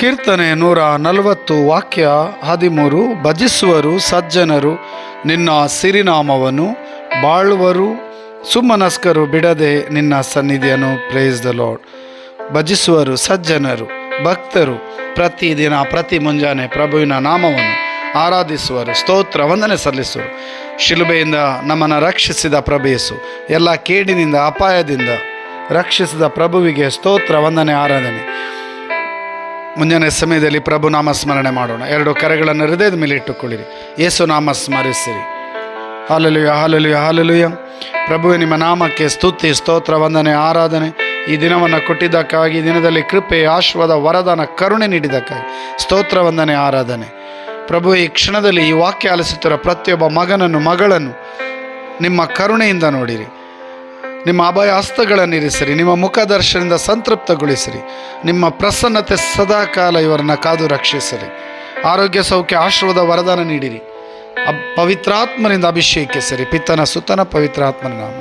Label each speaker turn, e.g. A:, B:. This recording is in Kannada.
A: ಕೀರ್ತನೆ 140 ವಾಕ್ಯ 13. ಭಜಿಸುವರು ಸಜ್ಜನರು ನಿನ್ನ ಸಿರಿನಾಮವನ್ನು, ಬಾಳುವರು ಸುಮ್ಮನಸ್ಕರು ಬಿಡದೆ ನಿನ್ನ ಸನ್ನಿಧಿಯನ್ನು. Praise the Lord. ಭಜಿಸುವರು ಸಜ್ಜನರು ಭಕ್ತರು ಪ್ರತಿದಿನ ಪ್ರತಿ ಮುಂಜಾನೆ ಪ್ರಭುವಿನ ನಾಮವನ್ನು ಆರಾಧಿಸುವರು, ಸ್ತೋತ್ರ ವಂದನೆ ಸಲ್ಲಿಸುವರು. ಶಿಲುಬೆಯಿಂದ ನಮ್ಮನ್ನು ರಕ್ಷಿಸಿದ ಪ್ರಭು ಯೇಸು, ಎಲ್ಲ ಕೇಡಿನಿಂದ ಅಪಾಯದಿಂದ ರಕ್ಷಿಸಿದ ಪ್ರಭುವಿಗೆ ಸ್ತೋತ್ರ ವಂದನೆ ಆರಾಧನೆ. ಮುಂಜಾನೆ ಸಮಯದಲ್ಲಿ ಪ್ರಭು ನಾಮ ಸ್ಮರಣೆ ಮಾಡೋಣ. 2 ಕರೆಗಳನ್ನು ಹೃದಯದ ಮೇಲೆ ಇಟ್ಟುಕೊಳ್ಳಿರಿ. ಯೇಸು ನಾಮ ಸ್ಮರಿಸಿರಿ. Hallelujah, hallelujah, hallelujah. ಪ್ರಭುವೆ, ನಿಮ್ಮ ನಾಮಕ್ಕೆ ಸ್ತುತಿ, ಸ್ತೋತ್ರ, ವಂದನೆ, ಆರಾಧನೆ. ಈ ದಿನವನ್ನು ಕೊಟ್ಟಿದ್ದಕ್ಕಾಗಿ, ಈ ದಿನದಲ್ಲಿ ಕೃಪೆ, ಆಶೀರ್ವಾದ, ವರದಾನ, ಕರುಣೆ ನೀಡಿದ್ದಕ್ಕಾಗಿ ಸ್ತೋತ್ರ, ವಂದನೆ, ಆರಾಧನೆ. ಪ್ರಭು, ಈ ಕ್ಷಣದಲ್ಲಿ ಈ ವಾಕ್ಯ ಆಲಿಸುತ್ತಿರುವ ಪ್ರತಿಯೊಬ್ಬ ಮಗನನ್ನು ಮಗಳನ್ನು ನಿಮ್ಮ ಕರುಣೆಯಿಂದ ನೋಡಿರಿ. ನಿಮ್ಮ ಅಭಯ ಹಸ್ತಗಳನ್ನಿರಿಸಿರಿ. ನಿಮ್ಮ ಮುಖದರ್ಶನದಿಂದ ಸಂತೃಪ್ತಗೊಳಿಸಿರಿ. ನಿಮ್ಮ ಪ್ರಸನ್ನತೆ ಸದಾಕಾಲ ಇವರನ್ನು ಕಾದು ರಕ್ಷಿಸಿರಿ. ಆರೋಗ್ಯ, ಸೌಖ್ಯ, ಆಶೀರ್ವಾದ, ವರದಾನ ನೀಡಿರಿ. ಪವಿತ್ರಾತ್ಮನಿಂದ ಅಭಿಷೇಕಿಸಿರಿ. ಪಿತನ ಸುತನ ಪವಿತ್ರಾತ್ಮನ ನಾಮ